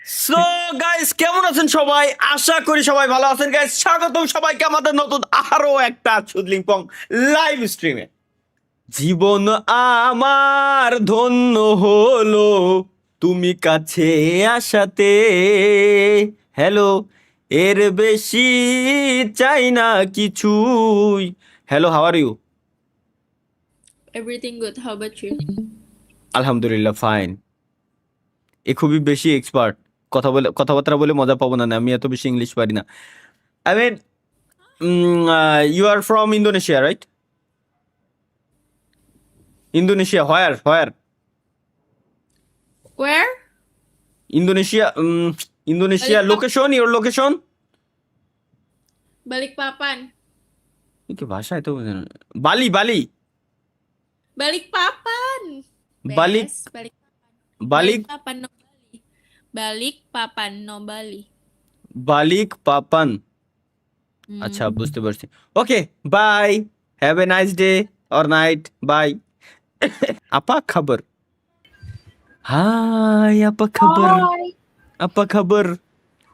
So guys, কেমন আছেন সবাই? আশা করি সবাই ভালো আছেন গাইস। স্বাগতম সবাইকে আমাদের নতুন আরো একটা চুদলিংপং লাইভ স্ট্রিমে। জীবন আমার ধন্য হলো তুমি কাছে আসাতে। হ্যালো, এর বেশি চাই না কিছুই। Hello, how are you? Everything good. How about you? আলহামদুলিল্লাহ, ফাইন। এ খুবই বেশি এক্সপার্ট। কথাবার্তা বলে মজা পাবো না, আমি এত বেশি ইংলিশ পারি না। I mean, you are from Indonesia, right? Indonesia, where? Where? Indonesia, Indonesia. Balikpapan. Location, your location? Balikpapan. কি ভাষা এত বোঝে না। বালি। Balikpapan. Balik. Bes, Balikpapan. Balik. Balikpapan no Bali. Balikpapan no Bali. বালিক Papan. আচ্ছা, বুঝতে পারছি। Okay, bye, have a nice day or night, bye. আপা খবর? হাই, আপা খবর? আপা খবর?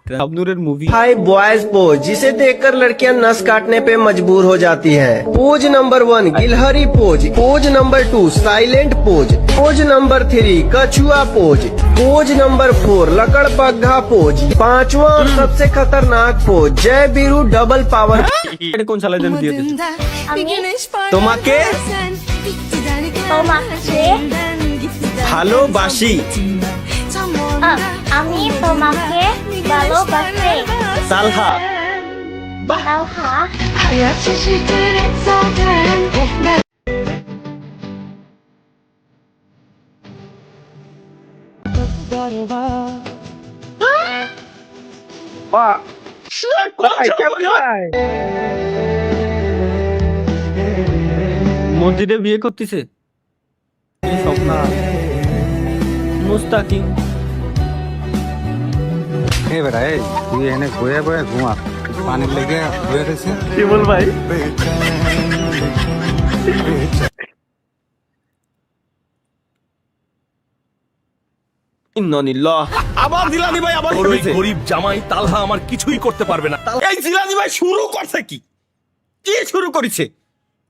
আবনুরের মুভি। हाई बॉयज पोज, जिसे देखकर लड़कियां नस काटने पे मजबूर हो जाती हैं। पोज नंबर 1 गिलहरी pose, pose number 2 silent pose, pose number 3 कछुआ पोज, पोज नंबर 4 लकड़बग्घा पोज, पांचवा और सबसे खतरनाक पोज जय बीरू डबल पावर। এটা কোন সালে যেন দিয়ে দিয়েছে? আমি তোমাকে তোমাকে ভালোবাসি। আমি তোমাকে ভালোবাসি। সালহা। তালহা মসজিদে বিয়ে করতেছে মুস্তাকিম। এই বেটা, এই তুই এনে বয়ে বয়ে ঘুমা, পানির লেগে বয়ে রয়েছে। শিমুল ভাই, ইন্নালিল্লাহ। আবার জিলানি ভাই আবার ওই করেছে। গরিব জামাই তালহা আমার কিছুই করতে পারবে না। এই জিলানি ভাই শুরু করছে কি শুরু করেছে?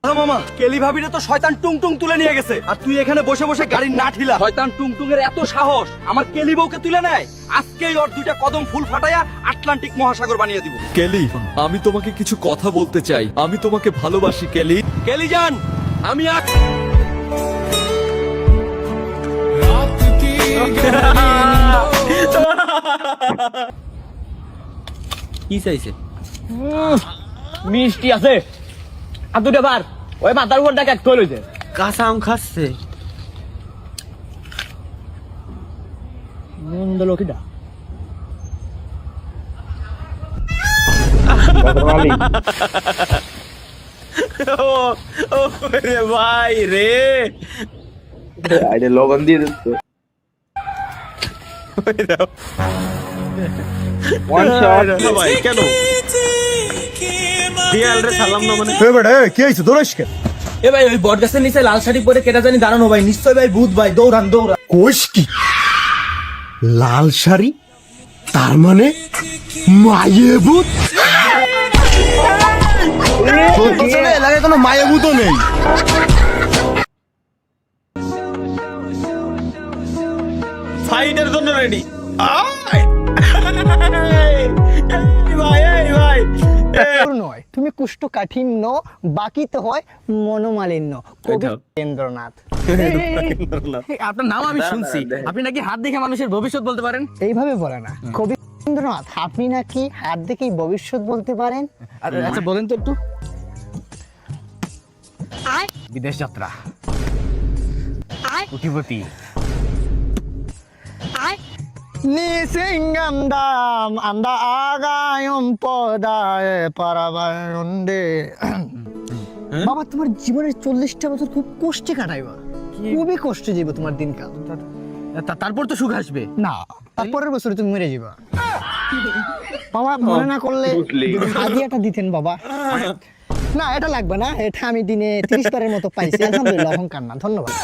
মামা, কেলি ভাবিরে তো শয়তান টুংটুং তুলে নিয়ে গেছে, আর তুই এখানে বসে বসে গাড়ির না ঠিলা। শয়তান টুংটুং এর এত সাহস আমার কেলি বউকে তুলে নেয়। আজকেই ওর দুইটা কদম ফুল ফাটাইয়া আটলান্টিক মহাসাগর বানিয়ে দিব। কেলি, আমি তোমাকে কিছু কথা বলতে চাই। আমি তোমাকে ভালোবাসি কেলি। কেলি জান, আমি কি চাইছে? মিষ্টি আছে আর দুটো বার ওই মাথার উপর ডাক এক লইছে। কাঁচা আম খাচ্ছে। মন্দ লোকিটা ও রে ভাই রে, আরে লবণ দিয়ে দিচ্ছে। ভাই কেন দিয়াল রে সালাম না মানে? কি হয়েছে, দৌড়াস কেন? এ ভাই, ওই বট গাছের নিচে লাল শাড়ি পরে কেটা জানি দাঁড়ানো ভাই, নিশ্চয় ভাই ভূত ভাই, দৌড়ান। কোষ কি লাল শাড়ি? তার মানে মায়ে ভূত? এলাকায় কোনো মায়ে ভূতও নেই। ফাইটের জন্য রেডি। ভাই নয়, তুমি কুষ্ঠকাঠিন্য, বাকি তো হয় মনোমালিন্য। কবি রবীন্দ্রনাথ। আপনার নাম আমি শুনছি, আপনি নাকি হাত দেখে মানুষের ভবিষ্যৎ বলতে পারেন। এইভাবে বলে না, কবি রবীন্দ্রনাথ আপনি নাকি হাত দেখেই ভবিষ্যৎ বলতে পারেন। আচ্ছা বলেন তো একটু। বিদেশ যাত্রা, কোটিপতি, নিসিংগান্দাম আন্দা আগায়ম পদায় পারাবায়ন্দে। বাবা, তোমার জীবনের 40টা বছর খুব কষ্টে কাটাইবা, খুবই কষ্টে যাবে তোমার দিনকাল। তারপর তো সুখ আসবে। না, তারপরের বছরে তুমি মরে যাবা। বাবা, মনে না করলে হাদিয়াটা দিতেন বাবা। না, এটা লাগবে না, এটা আমি দিনে 30 বারের মতো পাইছি, আলহামদুলিল্লাহ, অহংকার না, ধন্যবাদ।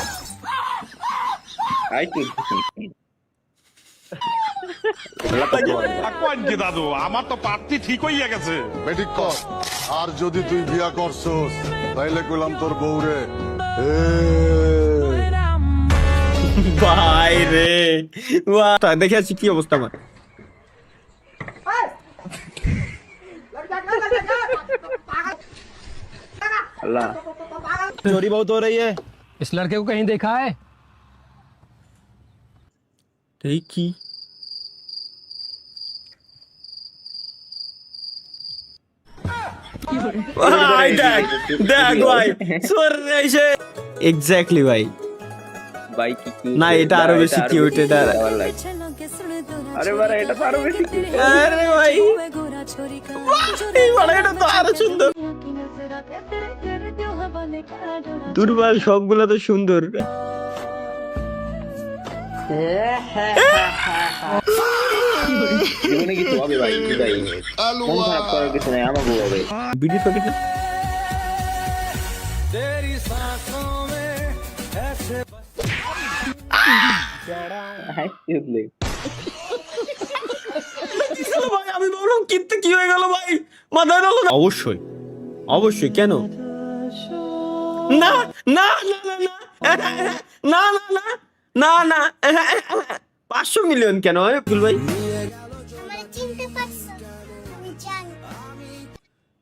দাদু আমার তো প্রার্থী ঠিক হইয়া গেছে। বেটিক কর আর যদি তুই বিয়া করছস তাইলে কইলাম তোর বউরে ভাই রে ওয়া দেখে আছি কি অবস্থা আমার। अल्लाह चोरी बहुत हो रही है। इस लड़के को कहीं देखा है? দেখি ভাই দেখ দেখ ভাই সর এসে এক্স্যাক্টলি ভাই भाई की cute না है, এটা আরো বেশি কিউট এটা भाলো লাগছে। আরে বাড়া এটা তো আরো বেশি cute। আরে ভাই এই বড় এটা তো আরো সুন্দর দুর্বল সবগুলো তো সুন্দর জীবনে কিছু হবে ভাই ভাই মন খারাপ করার কিছু নাই আমাকে হবে। বিডি প্যাকেট হাই কিউটলি ভাই আমি বললাম কিন্তু কি হয়ে গেল ভাই মাথায় গেল না অবশ্যই অবশ্যই কেন না না না না না না না না না 500 মিলিয়ন কেন ফুল ভাই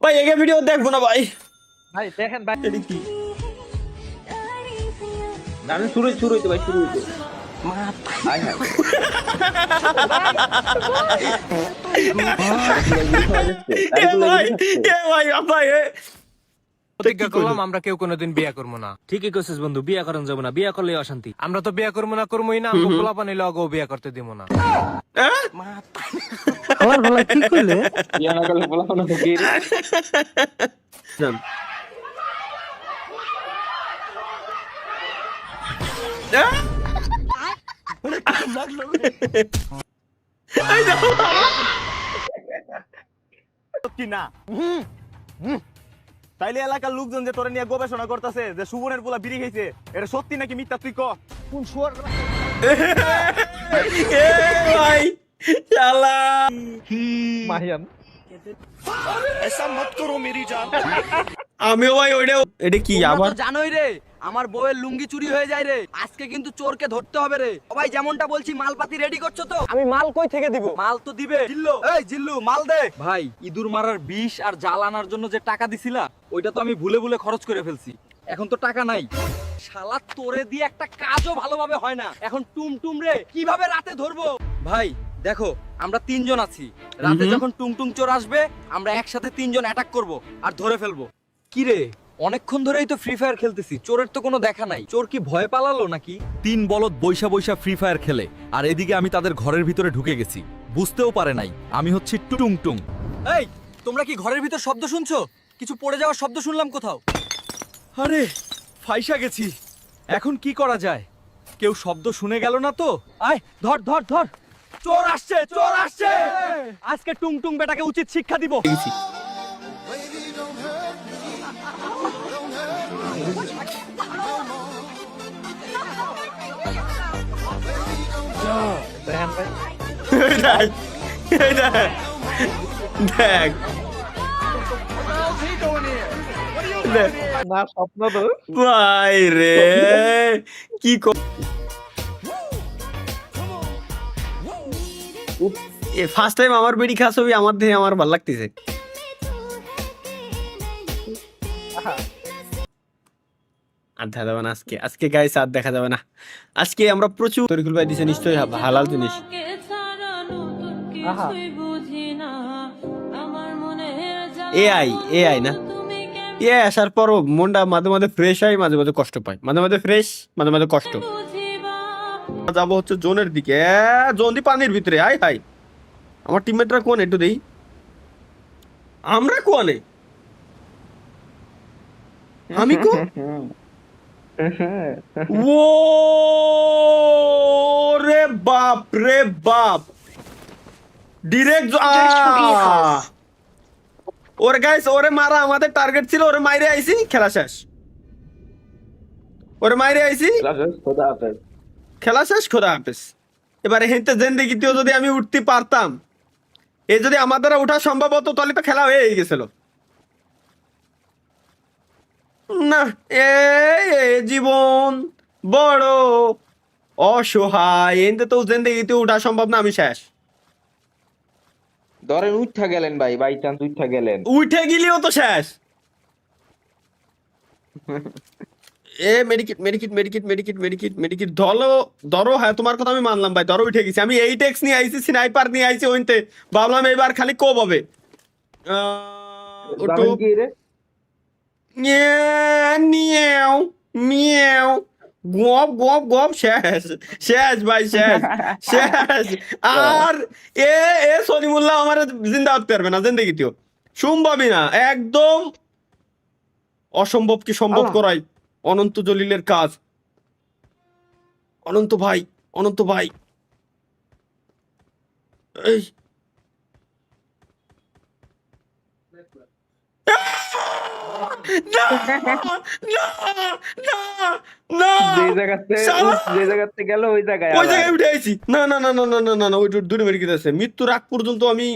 ভাই এগে ভিডিও দেখবো না ভাই ভাই দেখেন ভাই এটা কি আমি শুরু হইতো ভাই শুরু হইতো হাই হাই এ ভাই ভাই প্রতিজ্ঞা করলাম আমরা কেউ কোনোদিন বিয়ে করবো না। ঠিকই কইছিস বন্ধু, বিয়ে করেন যাবো না, বিয়ে করলে অশান্তি। আমরা তো বিয়ে করবো না করবোই না, পোলা পানিলে অগো বিয়ে করতে দিব না। আমার ভালো কি করলে বিয়া না করলে বলা কোনো ফকির কি না তাইলে এলাকার লোকজন যে তোরে নিয়ে গবেষণা করতেছে যে সুবনের পোলা বিড়ি খাইছে এটা সত্যি নাকি মিথ্যা তুই ক কোন শুয়ার এ ভাই শালা মাহিয়ান আমিও ভাই ওইটা এটা কি আবার জানোই রে আমার বউয়ের লুঙ্গি চুরি হয়ে যায় রে আজকে কিন্তু চোরকে ধরতে হবে রে সবাই যেমনটা বলছি মালপাতি রেডি করছো তো আমি মাল কই থেকে দিব মাল তো দিবে জিল্লু এই জিল্লু মাল দে ভাই ইঁদুর মারার বিষ আর জাল আনার জন্য যে টাকা দিছিলা ওইটা তো আমি ভুলে ভুলে খরচ করে ফেলছি এখন তো টাকা নাই শালা তোরে দিয়ে একটা কাজও ভালোভাবে হয় না এখন টুমটুম রে কিভাবে রাতে ধরবো ভাই দেখো আমরা তিনজন আছি রাতে যখন টুংটুং চোর আসবে আমরা একসাথে তিনজন অ্যাটাক করব আর ধরে ফেলবো কি রে অনেকক্ষণ ধরেই তো ফ্রি ফায়ার খেলতেছি চোরের তো কোনো দেখা নাই চোর কি ভয় পালালো নাকি তিন বলদ বৈশা বৈশা ফ্রি ফায়ার খেলে আর এদিকে আমি তাদের ঘরের ভিতরে ঢুকে গেছি, বুঝতেও পারে নাই আমি হচ্ছি টুং টুং। এই তোমরা কি ঘরের ভিতর শব্দ শুনছো কিছু পড়ে যাওয়ার শব্দ শুনলাম কোথাও আরে ফাইসা গেছি, এখন কি করা যায়? কেউ শব্দ শুনে গেল না তো? আয় ধর ধর ধর চোর আসছে চোর আসছে আজকে টুংটুং বেটাকে উচিত শিক্ষা দিব দেখ দেখ দেখ না স্বপ্ন তো ভাই রে কি ফার্স্ট টাইম আমার বেড়ি খাস ছবি আমার দেহে আমার ভালো লাগতেছে আর দেখা যাবে না আজকে আজকে গাইস আর দেখা যাবে না আজকে আমরা প্রচুর তরিকুল ভাই দিছে নিশ্চয়ই হালাল জিনিস এআই এআই না এআই আসার পরও মনটা মাঝে মাঝে ফ্রেশ হয় মাঝে মাঝে কষ্ট পায় মাঝে মাঝে ফ্রেশ মাঝে মাঝে কষ্ট যাবো হচ্ছে জোনের দিকে জোন দি পানির ভিতরে আয় হাই আমার টিমমেটরা কোন একটু দেই আমরা কোনে আমি কোন ও রে বাপ ডিরেক্ট ওরে গাইস ওরে মারা আমাদের টার্গেট ছিল ওরে মাইরে আইছি খেলা শেষ ওরে মাইরে আইছি খোদা হাফেজ খেলা শেষ খোদা হাফেজ এবারে হেঁটে জিন্দেগিতেও যদি আমি উঠতে পারতাম, এ যদি আমার দ্বারা ওঠা সম্ভব হতো তাহলে তো খেলা হয়ে গেছিল। না, এ এ জীবন বড় অসহায়, এতে তো জিন্দেগিতে ওঠা সম্ভব না, আমি শেষ। ধরেন উঠা গেলেন ভাই, বাই চান্স উঠা গেলেন। উঠে গেলেও তো শেষ। এ মেডিকেট মেডিকেট মেডিকেট মেডিকেট মেডিকেট মেডিকেট ধরো। হ্যাঁ, তোমার কথা আমি মানলাম ভাই, ধরো উঠে গেছি আমি। এই টেক্স নিয়ে আইছি, স্নাইপার নিয়ে আইছি ওইতে, ভাবলাম এবার খালি কোপ হবে। জানেন কি রে? নিয়েও মিয়েও গপ গপ গপ, শেষ শেষ ভাই, শেষ শেষ। আর এ এ সলিমুল্লাহ আমার জিন্দা হতে পারবে না জিন্দেগিতেও, সম্ভবই না, একদম অসম্ভবকে সম্ভব করাই অনন্ত জলিলের কাজ। অনন্ত ভাই, অনন্ত ভাই, এই না না না না, যে জায়গাতে শালা! যে জায়গাতে গেল ওই জায়গায় ওই আবার। জায়গায় উঠে আইছি। না না না না না না না না, ওই দূরে মেরে গেছে। মৃত্যুর আগ পর্যন্ত আমি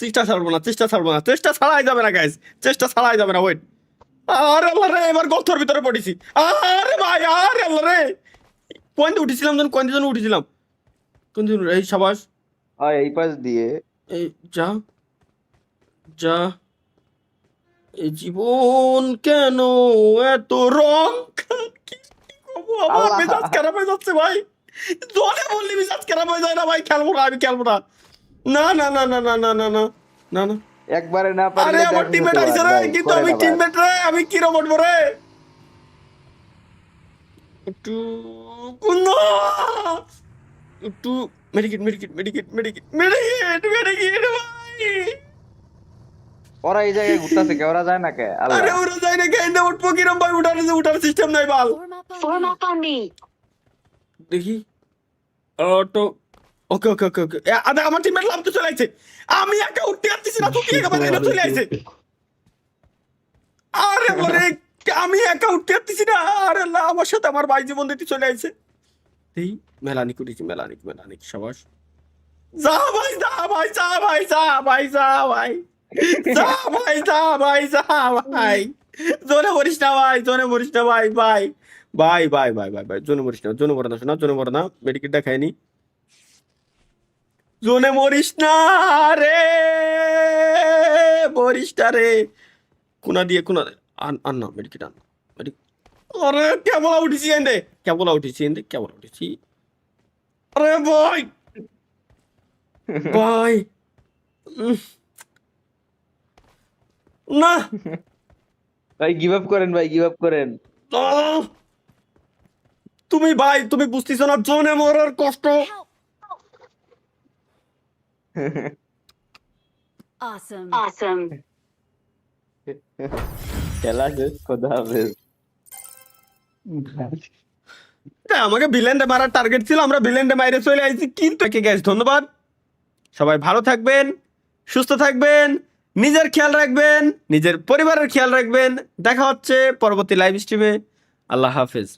চেষ্টা ছাড়বো না, চেষ্টা ছাড়বো না, চেষ্টা ছাড়াই যাবে না গাইস, চেষ্টা ছাড়াই যাবে না। ওয়েট, আরে আল্লাহ রে, এবার গর্তের ভিতরে পড়েছি। আরে ভাই, আরে আল্লাহ রে, কোন দিন উঠেছিলাম যেন, কোন দিন উঠেছিলাম, কোন দিন, এই সাবাস, হয় এই পাশ দিয়ে। এই যা যা। এই জীবন কেন এত রং, কি করবো, আমার আল্লাহ। মেজাজ খারাপ হয়ে যাচ্ছে ভাই। জলে বললি মেজাজ খারাপ হয়ে যায় না ভাই, খেলবো না, আমি খেলবো না। না না না না না না না না না না। একবারে না আরে পারলে আমার দেখো টিমমেট আইছে রে, ভাই, কিন্তু করেন আমি আবার। টিমমেট রে, আমি কি রোবট রে। একটু কোন, একটু মেডিকেট মেডিকেট মেডিকেট মেডিকেট মেডিকেট মেডিকেট ভাই। ওরা এই জায়গায় ঘুরতেছে কে? ওরা যায় না কে? আল্লাহ। আরে ওরা যায় না, কেন উঠবো কিরম ভাই, উঠার সিস্টেম নাই বাল। দেখি তো, ওকে ওকে ওকে ওকে, আরে আমার টিমমেট লাভ তো চলে আইছে, আমি একা উঠতে পারতেছি না, তুই একেবারে এটা চলে আইছে। আরে বলে আমি একা উঠতে পারতেছি না, আরে আল্লাহ, আমার সাথে আমার ভাই জীবন দিতে চলে আইছে। এই মেলানিক উঠেছি, মেলানিক মেলানিক, সাবাস। যা ভাই, যা ভাই, যা ভাই, যা ভাই, যা ভাই, যা ভাই, যা ভাই, যা ভাই, জোরে মরিস না ভাই, জোরে মরিস না ভাই, ভাই ভাই ভাই ভাই ভাই ভাই, জোনে মরিস না, জোনে মরে না, শোনা, জোনে মরে না, মেডিকেটটা খাইনি, জোনে মরিস না রে, মরিস না রে, কোনা দিয়ে কোনা, আন না মেডিকেট, আন মেডিকেট। আরে কেবল উঠেছি এন্দে, কেবল উঠেছি এন্দে, কেবল উঠেছি। আরে ভাই ভাই, না ভাই গিভ আপ করেন, ভাই গিভ আপ করেন। তুমি ভাই, তুমি বুঝতেছো না জোনে মরার কষ্ট। খেলা শেষ, খোদা হাফেজ। আমাকে ভিলেনটা মারার টার্গেট ছিল, আমরা ভিলেনটা মাইরে চলে আইছি। কিন্তু গাইস, ধন্যবাদ, সবাই ভালো থাকবেন, সুস্থ থাকবেন, নিজের খেয়াল রাখবেন, নিজের পরিবারের খেয়াল রাখবেন। দেখা হচ্ছে পরবর্তী লাইভ স্ট্রিমে। আল্লাহ হাফেজ।